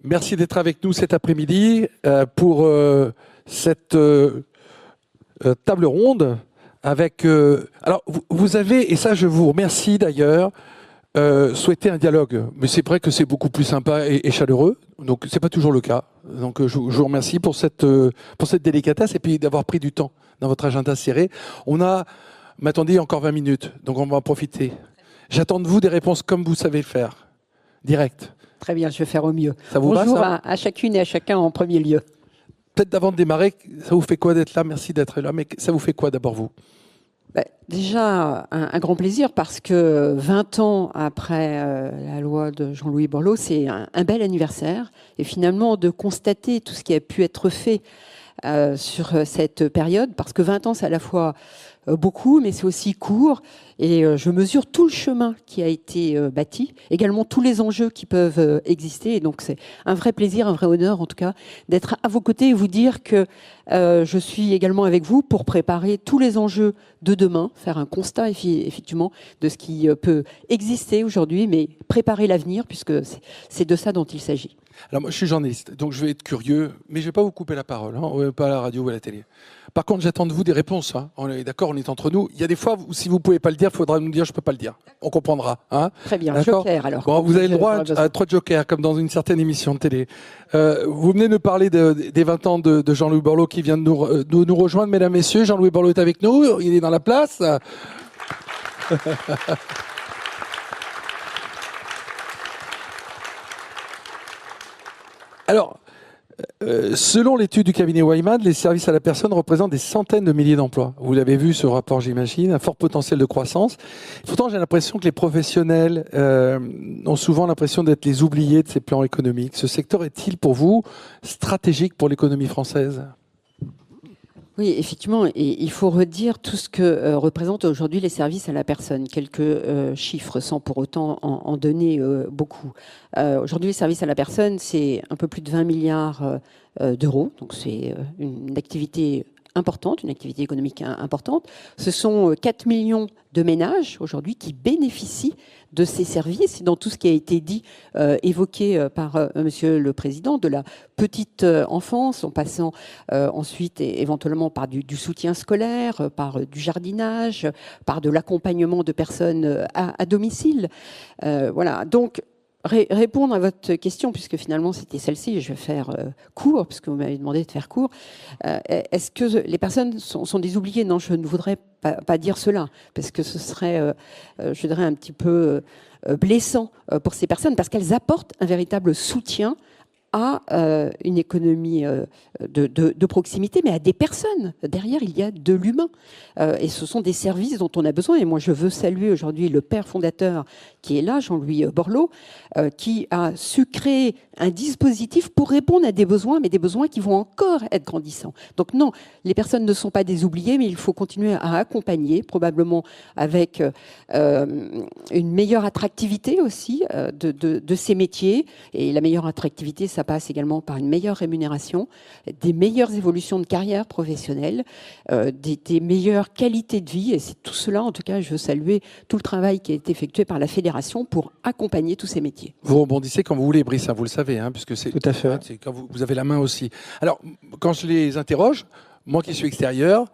Merci d'être avec nous cet après-midi pour cette table ronde avec... alors, vous avez, et ça je vous remercie d'ailleurs, souhaité un dialogue. Mais c'est vrai que c'est beaucoup plus sympa et chaleureux. Donc, c'est pas toujours le cas. Donc, je vous remercie pour cette délicatesse et puis d'avoir pris du temps dans votre agenda serré. On a, m'attendez, encore 20 minutes. Donc, on va en profiter. J'attends de vous des réponses comme vous savez le faire. Direct. Très bien, je vais faire au mieux. Ça vous Bonjour va, ça à chacune et à chacun en premier lieu. Peut-être d'avant de démarrer, ça vous fait quoi d'être là? Merci d'être là. Mais ça vous fait quoi d'abord, vous? Déjà, un grand plaisir parce que 20 ans après la loi de Jean-Louis Borloo, c'est un bel anniversaire. Et finalement, de constater tout ce qui a pu être fait sur cette période, parce que 20 ans, c'est à la fois beaucoup, mais c'est aussi court. Et je mesure tout le chemin qui a été bâti, également tous les enjeux qui peuvent exister. Et donc, c'est un vrai plaisir, un vrai honneur, en tout cas, d'être à vos côtés et vous dire que je suis également avec vous pour préparer tous les enjeux de demain, faire un constat, effectivement, de ce qui peut exister aujourd'hui, mais préparer l'avenir, puisque c'est de ça dont il s'agit. Alors moi, je suis journaliste, donc je vais être curieux, mais je ne vais pas vous couper la parole, hein, pas à la radio ou à la télé. Par contre, j'attends de vous des réponses. Hein. On est d'accord, on est entre nous. Il y a des fois, si vous ne pouvez pas le dire, il faudra nous dire je ne peux pas le dire. On comprendra. Hein. Très bien, joker alors. Bon, vous avez le droit à 3 jokers, comme dans une certaine émission de télé. Vous venez de parler des 20 ans de Jean-Louis Borloo qui vient de nous rejoindre, mesdames, messieurs. Jean-Louis Borloo est avec nous, il est dans la place. Alors, selon l'étude du cabinet Wyman, les services à la personne représentent des centaines de milliers d'emplois. Vous l'avez vu, ce rapport, j'imagine, un fort potentiel de croissance. Pourtant, j'ai l'impression que les professionnels ont souvent l'impression d'être les oubliés de ces plans économiques. Ce secteur est-il pour vous stratégique pour l'économie française ? Oui, effectivement, et il faut redire tout ce que représentent aujourd'hui les services à la personne. Quelques chiffres, sans pour autant en donner beaucoup. Aujourd'hui, les services à la personne, c'est un peu plus de 20 milliards d'euros. Donc, c'est une activité importante, une activité économique importante. Ce sont 4 millions de ménages aujourd'hui qui bénéficient de ces services, dans tout ce qui a été dit, évoqué par Monsieur le Président, de la petite enfance, en passant ensuite éventuellement par du soutien scolaire, par du jardinage, par de l'accompagnement de personnes à domicile. Voilà, donc répondre à votre question, puisque finalement c'était celle-ci, je vais faire court, puisque vous m'avez demandé de faire court. Est-ce que les personnes sont des oubliées? Non, je ne voudrais pas dire cela, parce que ce serait, je dirais, un petit peu blessant pour ces personnes, parce qu'elles apportent un véritable soutien à une économie de proximité, mais à des personnes. Derrière, il y a de l'humain. Et ce sont des services dont on a besoin. Et moi, je veux saluer aujourd'hui le père fondateur qui est là, Jean-Louis Borloo, qui a su créer un dispositif pour répondre à des besoins, mais des besoins qui vont encore être grandissants. Donc non, les personnes ne sont pas des oubliés, mais il faut continuer à accompagner, probablement avec une meilleure attractivité aussi de ces métiers. Et la meilleure attractivité, ça passe également par une meilleure rémunération, des meilleures évolutions de carrière professionnelle, des meilleures qualités de vie. Et c'est tout cela, en tout cas, je veux saluer tout le travail qui a été effectué par la Fédération pour accompagner tous ces métiers. Vous rebondissez quand vous voulez, Brice, hein, vous le savez, hein, puisque c'est tout à fait. C'est quand vous avez la main aussi. Alors, quand je les interroge, moi qui suis extérieur,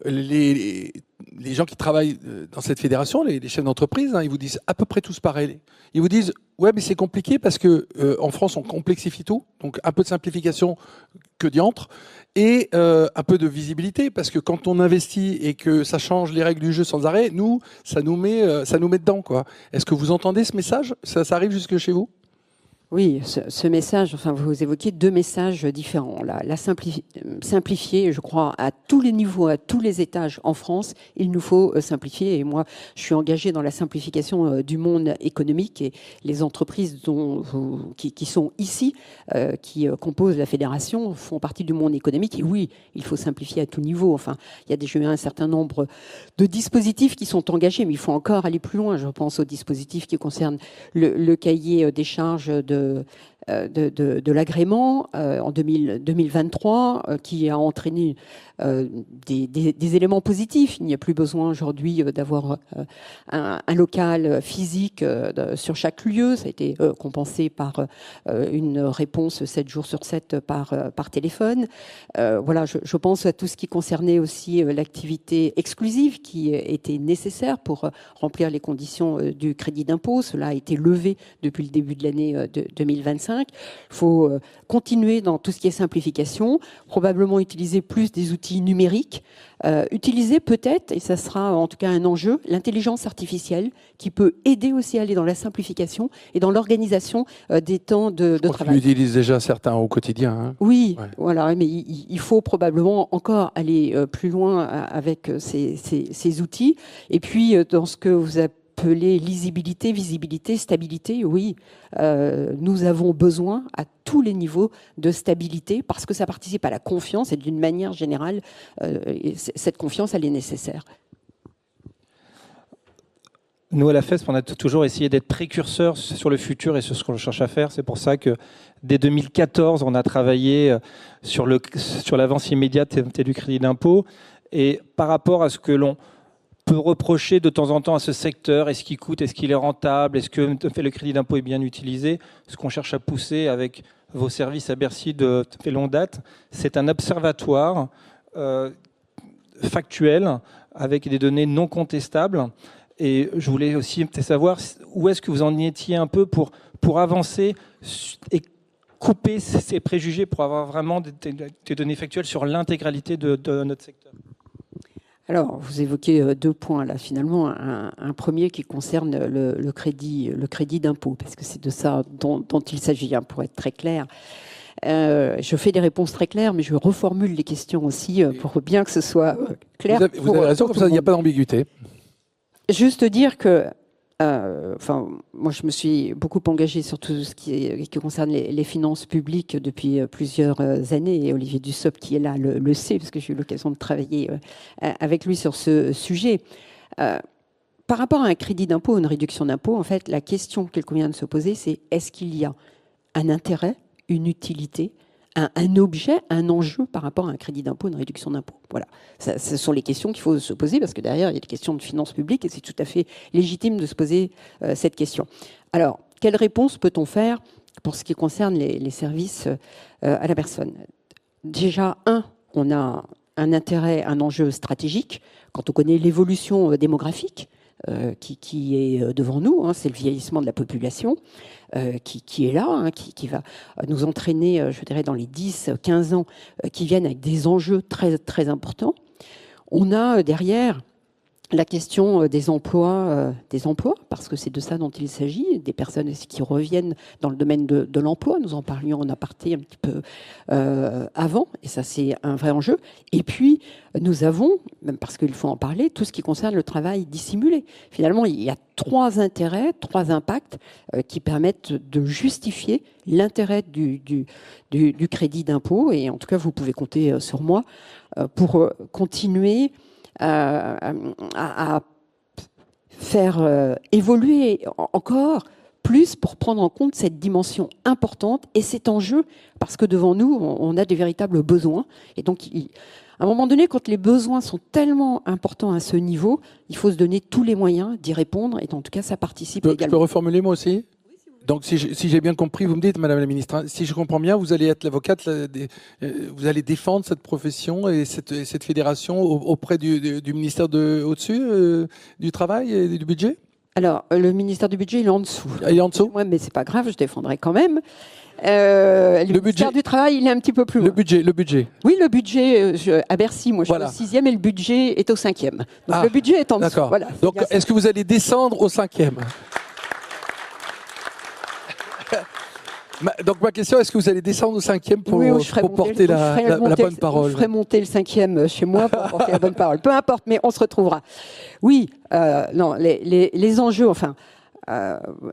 les gens qui travaillent dans cette fédération, les chefs d'entreprise, hein, ils vous disent à peu près tous pareil. Ils vous disent ouais, mais c'est compliqué parce que en France on complexifie tout, donc un peu de simplification que diantre, et un peu de visibilité parce que quand on investit et que ça change les règles du jeu sans arrêt, nous ça nous met dedans, quoi. Est-ce que vous entendez ce message? Ça arrive jusque chez vous? Oui, ce message, enfin vous évoquez deux messages différents. Simplifier, je crois, à tous les niveaux, à tous les étages en France, il nous faut simplifier. Et moi, je suis engagée dans la simplification du monde économique et les entreprises qui sont ici, qui composent la fédération, font partie du monde économique. Et oui, il faut simplifier à tout niveau. Enfin, il y a déjà un certain nombre de dispositifs qui sont engagés, mais il faut encore aller plus loin. Je pense aux dispositifs qui concernent le cahier des charges de l'agrément en 2023 qui a entraîné des éléments positifs. Il n'y a plus besoin aujourd'hui d'avoir un local physique sur chaque lieu. Ça a été compensé par une réponse 7 jours sur 7 par téléphone. Voilà, je pense à tout ce qui concernait aussi l'activité exclusive qui était nécessaire pour remplir les conditions du crédit d'impôt. Cela a été levé depuis le début de l'année 2025. Il faut continuer dans tout ce qui est simplification, probablement utiliser plus des outils numériques, utiliser peut-être, et ça sera en tout cas un enjeu, l'intelligence artificielle qui peut aider aussi à aller dans la simplification et dans l'organisation des temps de travail. On utilise déjà certains au quotidien. Hein. Oui, ouais. Voilà, mais il faut probablement encore aller plus loin avec ces outils. Et puis, dans ce que vous appelez lisibilité, visibilité, stabilité, oui, nous avons besoin à tous les niveaux de stabilité parce que ça participe à la confiance et d'une manière générale, cette confiance, elle est nécessaire. Nous, à la FESP, on a toujours essayé d'être précurseurs sur le futur et sur ce qu'on cherche à faire. C'est pour ça que dès 2014, on a travaillé sur l'avance immédiate du crédit d'impôt. Et par rapport à ce que l'on peut reprocher de temps en temps à ce secteur, est-ce qu'il coûte, est-ce qu'il est rentable, est-ce que le crédit d'impôt est bien utilisé, ce qu'on cherche à pousser avec vos services à Bercy de longue date, c'est un observatoire factuel avec des données non contestables. Et je voulais aussi savoir où est-ce que vous en étiez un peu pour avancer et couper ces préjugés pour avoir vraiment des données factuelles sur l'intégralité de notre secteur. Alors, vous évoquez deux points là, finalement. Un premier qui concerne le crédit d'impôt, parce que c'est de ça dont il s'agit, hein, pour être très clair. Je fais des réponses très claires, mais je reformule les questions aussi pour bien que ce soit clair. Vous avez raison, comme ça, il n'y a pas d'ambiguïté. Juste dire que, moi, je me suis beaucoup engagée sur tout ce qui concerne les finances publiques depuis plusieurs années. Et Olivier Dussopt, qui est là, le sait, parce que j'ai eu l'occasion de travailler avec lui sur ce sujet. Par rapport à un crédit d'impôt, une réduction d'impôt, en fait, la question qu'il convient de se poser, c'est est-ce qu'il y a un intérêt, une utilité, un objet, un enjeu par rapport à un crédit d'impôt, une réduction d'impôt. Voilà. Ce sont les questions qu'il faut se poser parce que derrière, il y a des questions de finances publiques et c'est tout à fait légitime de se poser cette question. Alors, quelle réponse peut-on faire pour ce qui concerne les services à la personne? Déjà, on a un intérêt, un enjeu stratégique quand on connaît l'évolution démographique qui est devant nous, hein, c'est le vieillissement de la population qui est là, hein, qui va nous entraîner, je dirais, dans les 10-15 ans qui viennent avec des enjeux très, très importants. On a derrière la question des emplois, parce que c'est de ça dont il s'agit, des personnes qui reviennent dans le domaine de l'emploi. Nous en parlions en aparté un petit peu avant, et ça c'est un vrai enjeu. Et puis nous avons, même parce qu'il faut en parler, tout ce qui concerne le travail dissimulé. Finalement, il y a trois intérêts, trois impacts qui permettent de justifier l'intérêt du crédit d'impôt. Et en tout cas, vous pouvez compter sur moi pour continuer à faire évoluer encore plus pour prendre en compte cette dimension importante et cet enjeu, parce que devant nous, on a des véritables besoins. Et donc, à un moment donné, quand les besoins sont tellement importants à ce niveau, il faut se donner tous les moyens d'y répondre. Et en tout cas, ça participe également. Je peux reformuler moi aussi ? Donc, si j'ai bien compris, vous me dites, Madame la Ministre, si je comprends bien, vous allez être l'avocate, vous allez défendre cette profession et cette fédération auprès du ministère au-dessus du Travail et du Budget ? Alors, le ministère du Budget, il est en dessous. Il est en dessous ? Oui, mais c'est pas grave, je défendrai quand même. Le ministère du Travail, il est un petit peu plus loin. Le budget. Oui, le budget, à Bercy, moi je suis au 6e et le budget est au 5e. Donc le budget est en dessous. D'accord. Voilà, donc, est-ce que vous allez descendre au 5e ? Donc ma question, est-ce que vous allez descendre au 5e pour porter la bonne parole ? Je ferai monter le 5e chez moi pour porter la bonne parole. Peu importe, mais on se retrouvera. Oui, non, les enjeux, enfin,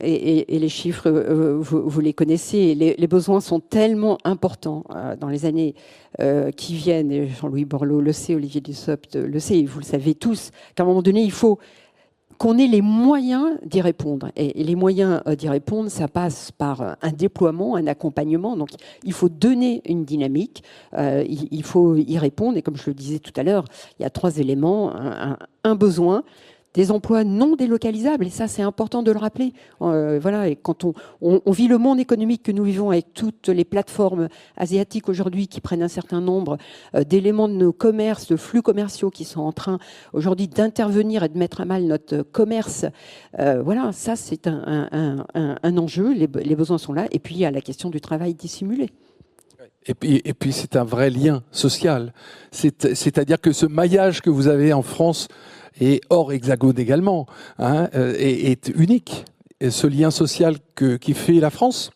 et les chiffres, vous les connaissez, les besoins sont tellement importants dans les années qui viennent, et Jean-Louis Borloo le sait, Olivier Dussopt le sait, et vous le savez tous, qu'à un moment donné, il faut qu'on ait les moyens d'y répondre. Et les moyens d'y répondre, ça passe par un déploiement, un accompagnement. Donc, il faut donner une dynamique, il faut y répondre. Et comme je le disais tout à l'heure, il y a 3 éléments. Un besoin, des emplois non délocalisables, et ça c'est important de le rappeler. Voilà, et quand on vit le monde économique que nous vivons avec toutes les plateformes asiatiques aujourd'hui qui prennent un certain nombre d'éléments de nos commerces, de flux commerciaux qui sont en train aujourd'hui d'intervenir et de mettre à mal notre commerce, voilà, ça c'est un enjeu, les besoins sont là, et puis il y a la question du travail dissimulé. Et puis c'est un vrai lien social. C'est-à-dire que ce maillage que vous avez en France et hors hexagone également est unique. Et ce lien social qui fait la France.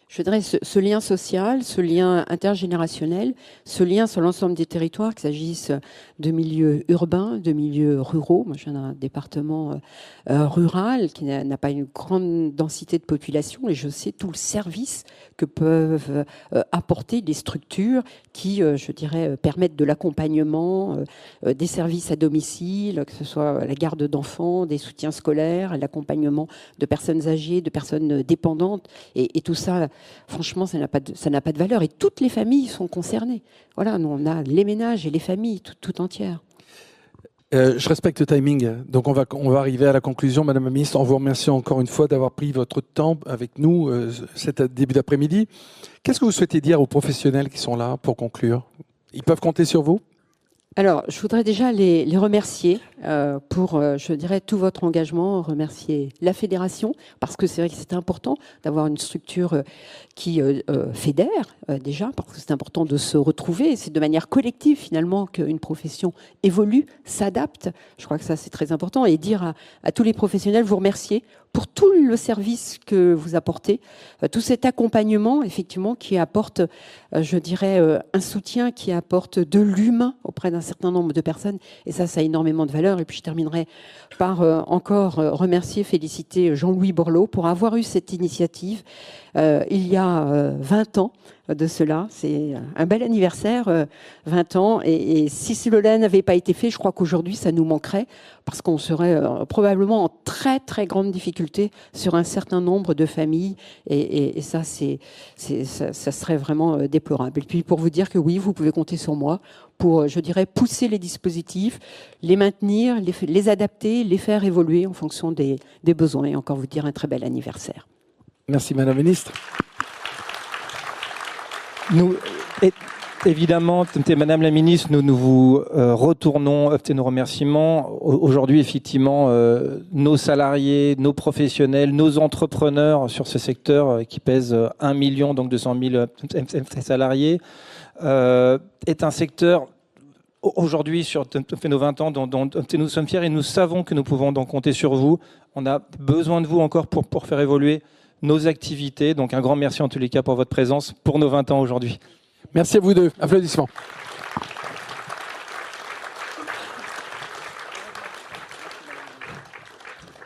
Je dirais ce lien social, ce lien intergénérationnel, ce lien sur l'ensemble des territoires, qu'il s'agisse de milieux urbains, de milieux ruraux. Moi, je viens d'un département rural qui n'a pas une grande densité de population et je sais tout le service que peuvent apporter les structures qui, je dirais, permettent de l'accompagnement, des services à domicile, que ce soit la garde d'enfants, des soutiens scolaires, l'accompagnement de personnes âgées, de personnes dépendantes et tout ça. Franchement, ça n'a pas de valeur. Et toutes les familles sont concernées. Voilà, nous, on a les ménages et les familles tout entières. Je respecte le timing. Donc, on va arriver à la conclusion, Madame la Ministre, en vous remerciant encore une fois d'avoir pris votre temps avec nous cet début d'après-midi. Qu'est-ce que vous souhaitez dire aux professionnels qui sont là pour conclure? Ils peuvent compter sur vous? Alors, je voudrais déjà les remercier pour, je dirais, tout votre engagement, remercier la fédération, parce que c'est vrai que c'est important d'avoir une structure qui fédère déjà, parce que c'est important de se retrouver. C'est de manière collective, finalement, qu'une profession évolue, s'adapte. Je crois que ça, c'est très important. Et dire à tous les professionnels, vous remercier pour tout le service que vous apportez, tout cet accompagnement, effectivement, qui apporte, je dirais, un soutien qui apporte de l'humain auprès d'un certain nombre de personnes. Et ça a énormément de valeur. Et puis, je terminerai par encore remercier, féliciter Jean-Louis Borloo pour avoir eu cette initiative il y a 20 ans de cela. C'est un bel anniversaire, 20 ans. Et si cela n'avait pas été fait, je crois qu'aujourd'hui, ça nous manquerait parce qu'on serait probablement en très, très grande difficulté sur un certain nombre de familles. Et ça, ça serait vraiment déplorable. Et puis, pour vous dire que oui, vous pouvez compter sur moi pour, je dirais, pousser les dispositifs, les maintenir, les adapter, les faire évoluer en fonction des besoins. Et encore vous dire un très bel anniversaire. Merci, Madame la Ministre. Nous, évidemment, Madame la Ministre, nous vous retournons nos remerciements. Aujourd'hui, effectivement, nos salariés, nos professionnels, nos entrepreneurs sur ce secteur qui pèse 1 million, donc 200 000 salariés, est un secteur aujourd'hui sur nos 20 ans dont nous sommes fiers et nous savons que nous pouvons donc compter sur vous. On a besoin de vous encore pour faire évoluer nos activités. Donc un grand merci en tous les cas pour votre présence pour nos 20 ans aujourd'hui. Merci à vous deux. Applaudissements.